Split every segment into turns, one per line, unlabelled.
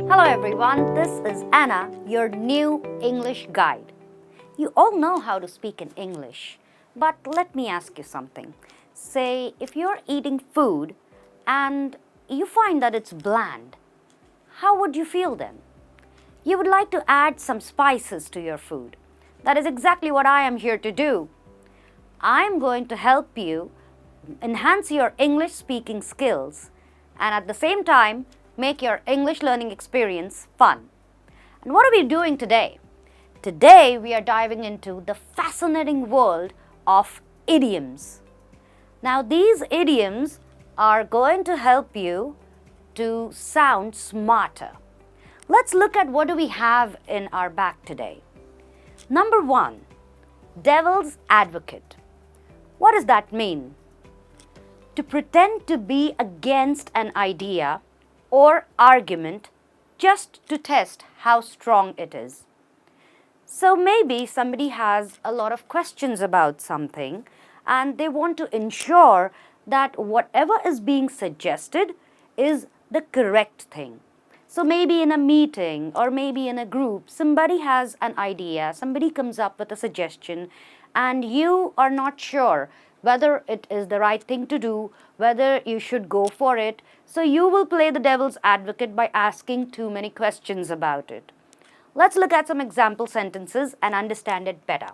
Hello everyone, this is Anna, your new English guide. You all know how to speak in English, but let me ask you something. Say, if you're eating food and you find that it's bland, how would you feel then? You would like to add some spices to your food. That is exactly what I am here to do. I'm going to help you enhance your English speaking skills and at the same time make your English learning experience fun. And what are we doing today? Today we are diving into the fascinating world of idioms. Now these idioms are going to help you to sound smarter. Let's look at what do we have in our bag today. Number 1, devil's advocate. What does that mean? To pretend to be against an idea or argument just to test how strong it is. So maybe somebody has a lot of questions about something and they want to ensure that whatever is being suggested is the correct thing. So maybe in a meeting or maybe in a group, somebody has an idea, somebody comes up with a suggestion and you are not sure whether it is the right thing to do, whether you should go for it. So you will play the devil's advocate by asking too many questions about it. Let's look at some example sentences and understand it better.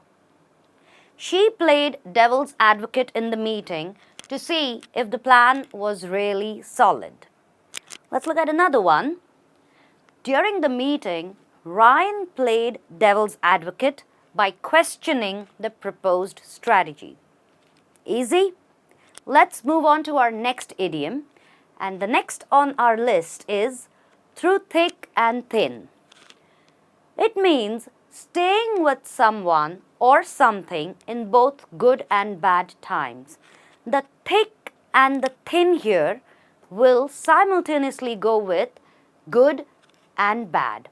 She played devil's advocate in the meeting to see if the plan was really solid. Let's look at another one. During the meeting, Ryan played devil's advocate by questioning the proposed strategy. Easy? Let's move on to our next idiom. And the next on our list is through thick and thin. It means staying with someone or something in both good and bad times. The thick and the thin here will simultaneously go with good and bad.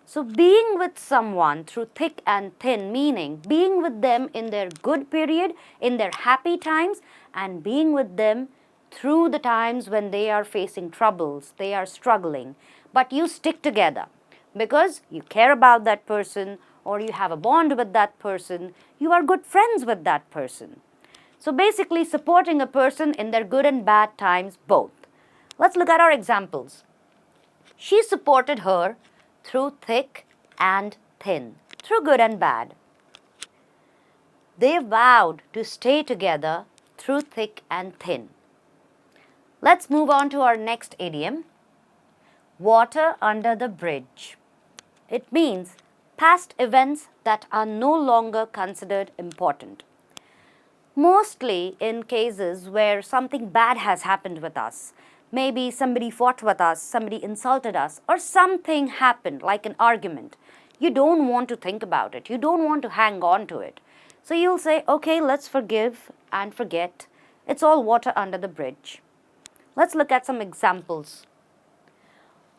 So being with someone through thick and thin, meaning being with them in their good period, in their happy times, and being with them through the times when they are facing troubles, they are struggling. But you stick together because you care about that person or you have a bond with that person, you are good friends with that person. So basically supporting a person in their good and bad times both. Let's look at our examples. She supported her through thick and thin, through good and bad. They vowed to stay together through thick and thin. Let's move on to our next idiom, water under the bridge. It means past events that are no longer considered important. Mostly in cases where something bad has happened with us. Maybe somebody fought with us, somebody insulted us, or something happened like an argument. You don't want to think about it. You don't want to hang on to it. So you'll say, okay, let's forgive and forget. It's all water under the bridge. Let's look at some examples.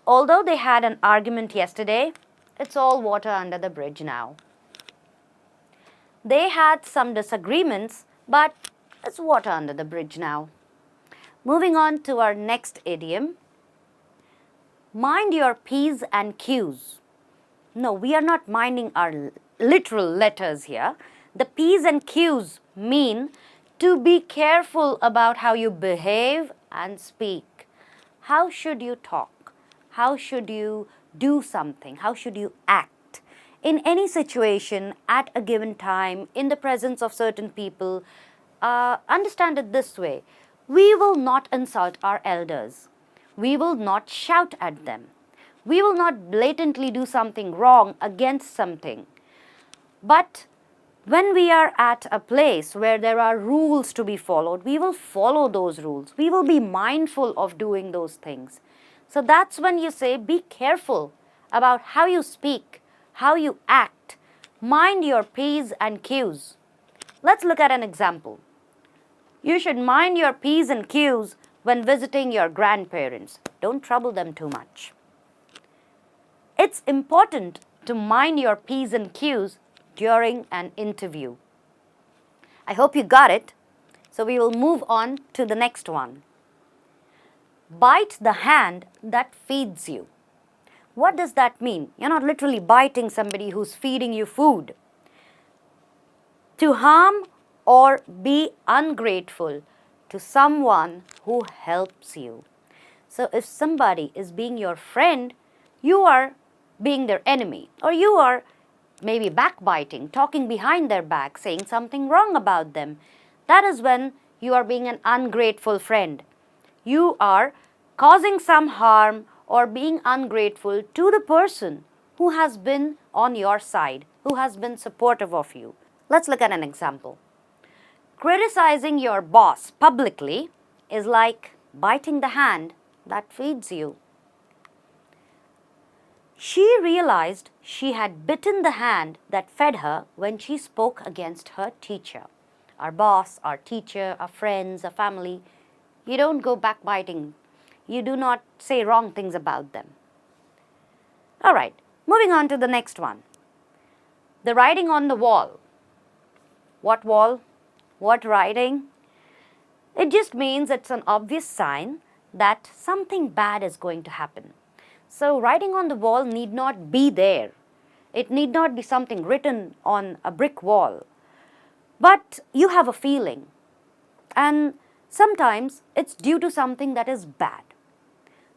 Although they had an argument yesterday, it's all water under the bridge now. They had some disagreements, but it's water under the bridge now. Moving on to our next idiom, mind your P's and Q's. No, we are not minding our literal letters here. The P's and Q's mean to be careful about how you behave and speak. How should you talk? How should you do something? How should you act? In any situation, at a given time, in the presence of certain people, understand it this way. We will not insult our elders. We will not shout at them. We will not blatantly do something wrong against something. But when we are at a place where there are rules to be followed, we will follow those rules. We will be mindful of doing those things. So that's when you say, be careful about how you speak, how you act. Mind your P's and Q's. Let's look at an example. You should mind your P's and Q's when visiting your grandparents. Don't trouble them too much. It's important to mind your P's and Q's during an interview. I hope you got it. So we will move on to the next one. bite the hand that feeds you. What does that mean? You're not literally biting somebody who's feeding you food. To harm or be ungrateful to someone who helps you. So if somebody is being your friend, you are being their enemy, or you are maybe backbiting, talking behind their back, saying something wrong about them. That is when you are being an ungrateful friend. You are causing some harm or being ungrateful to the person who has been on your side, who has been supportive of you. Let's look at an example. Criticizing your boss publicly is like biting the hand that feeds you. She realized she had bitten the hand that fed her when she spoke against her teacher. Our boss, our teacher, our friends, our family, you don't go backbiting. You do not say wrong things about them. All right, moving on to the next one. The writing on the wall. What wall? What writing? It just means it's an obvious sign that something bad is going to happen. So writing on the wall need not be there. It need not be something written on a brick wall. But you have a feeling. And sometimes it's due to something that is bad.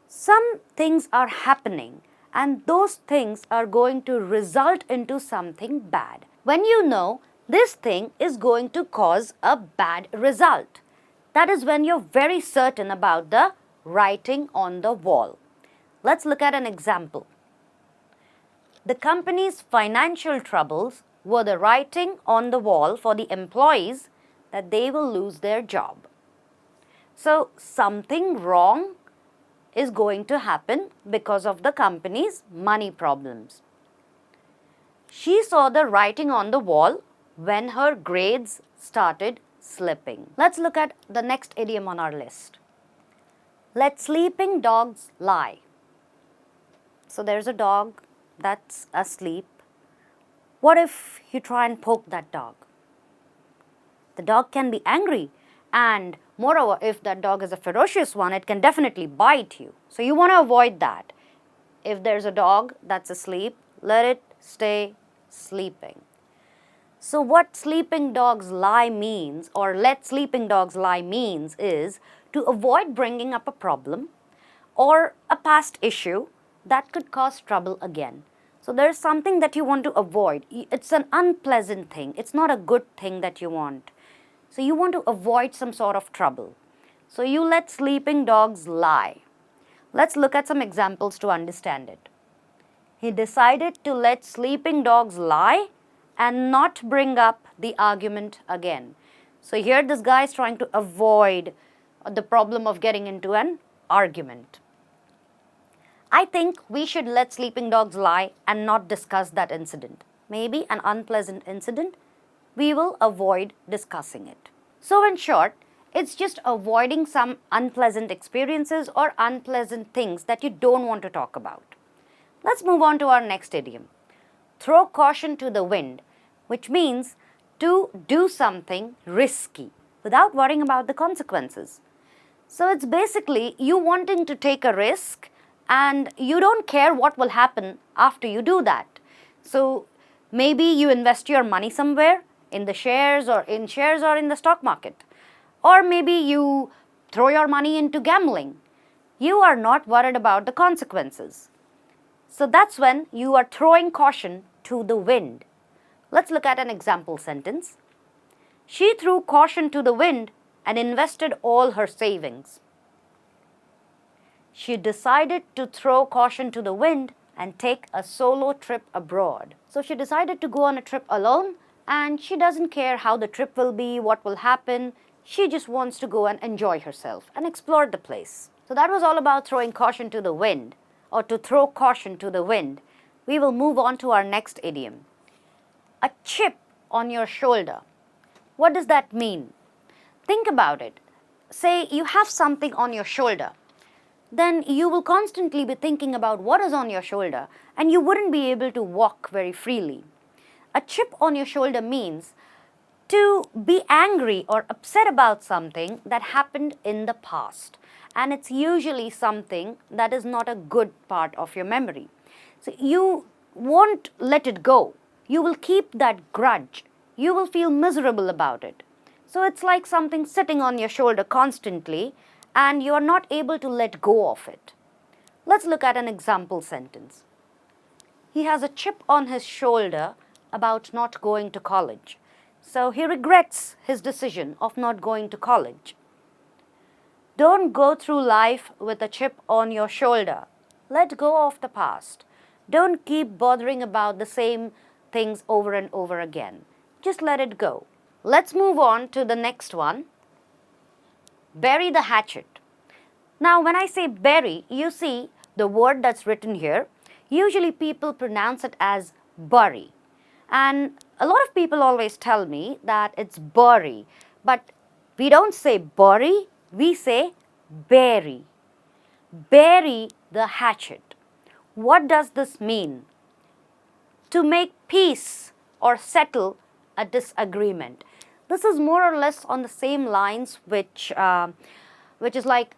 Some things are happening and those things are going to result into something bad. When you know this thing is going to cause a bad result, that is when you're very certain about the writing on the wall. Let's look at an example. The company's financial troubles were the writing on the wall for the employees that they will lose their job. So something wrong is going to happen because of the company's money problems. She saw the writing on the wall when her grades started slipping. Let's look at the next idiom on our list. Let sleeping dogs lie. So there's a dog that's asleep. What if you try and poke that dog? The dog can be angry, and moreover, if that dog is a ferocious one, it can definitely bite you. So you want to avoid that. If there's a dog that's asleep, let it stay sleeping. So what sleeping dogs lie means, or let sleeping dogs lie means, is to avoid bringing up a problem or a past issue that could cause trouble again. So there's something that you want to avoid. It's an unpleasant thing. It's not a good thing that you want. So you want to avoid some sort of trouble. So you let sleeping dogs lie. Let's look at some examples to understand it. He decided to let sleeping dogs lie and not bring up the argument again. So here this guy is trying to avoid the problem of getting into an argument. I think we should let sleeping dogs lie and not discuss that incident. Maybe an unpleasant incident, we will avoid discussing it. So in short, it's just avoiding some unpleasant experiences or unpleasant things that you don't want to talk about. Let's move on to our next idiom. Throw caution to the wind, which means to do something risky without worrying about the consequences. So it's basically you wanting to take a risk and you don't care what will happen after you do that. So maybe you invest your money somewhere in the shares or in the stock market. Or maybe you throw your money into gambling. You are not worried about the consequences. So that's when you are throwing caution to the wind. Let's look at an example sentence. She threw caution to the wind and invested all her savings. She decided to throw caution to the wind and take a solo trip abroad. So she decided to go on a trip alone, and she doesn't care how the trip will be, what will happen. She just wants to go and enjoy herself and explore the place. So that was all about throwing caution to the wind, or to throw caution to the wind. We will move on to our next idiom. A chip on your shoulder. What does that mean? Think about it. Say you have something on your shoulder. Then you will constantly be thinking about what is on your shoulder, and you wouldn't be able to walk very freely. A chip on your shoulder means to be angry or upset about something that happened in the past. And it's usually something that is not a good part of your memory. So you won't let it go. You will keep that grudge. You will feel miserable about it. So it's like something sitting on your shoulder constantly and you are not able to let go of it. Let's look at an example sentence. He has a chip on his shoulder about not going to college. So he regrets his decision of not going to college. Don't go through life with a chip on your shoulder. Let go of the past. Don't keep bothering about the same things over and over again. Just let it go. Let's move on to the next one. Bury the hatchet. Now, when I say bury, you see the word that's written here. Usually people pronounce it as bury. And a lot of people always tell me that it's bury. But we don't say bury, we say bury. Bury the hatchet. What does this mean? To make peace or settle a disagreement. This is more or less on the same lines which is like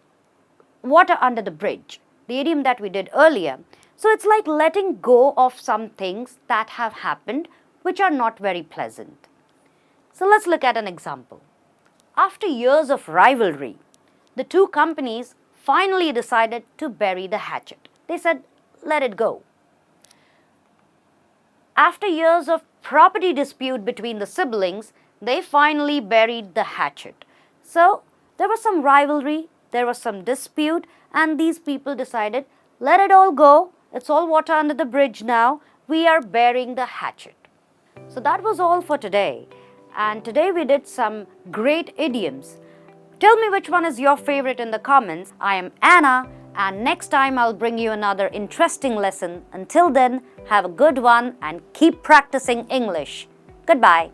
water under the bridge, the idiom that we did earlier. So it's like letting go of some things that have happened which are not very pleasant. So let's look at an example. After years of rivalry, the two companies finally decided to bury the hatchet. They said, let it go. After years of property dispute between the siblings, they finally buried the hatchet. So there was some rivalry, there was some dispute, and these people decided, let it all go. It's all water under the bridge now. We are burying the hatchet. So that was all for today. And today we did some great idioms. Tell me which one is your favorite in the comments. I am Anna, and next time I'll bring you another interesting lesson. Until then, have a good one and keep practicing English. Goodbye.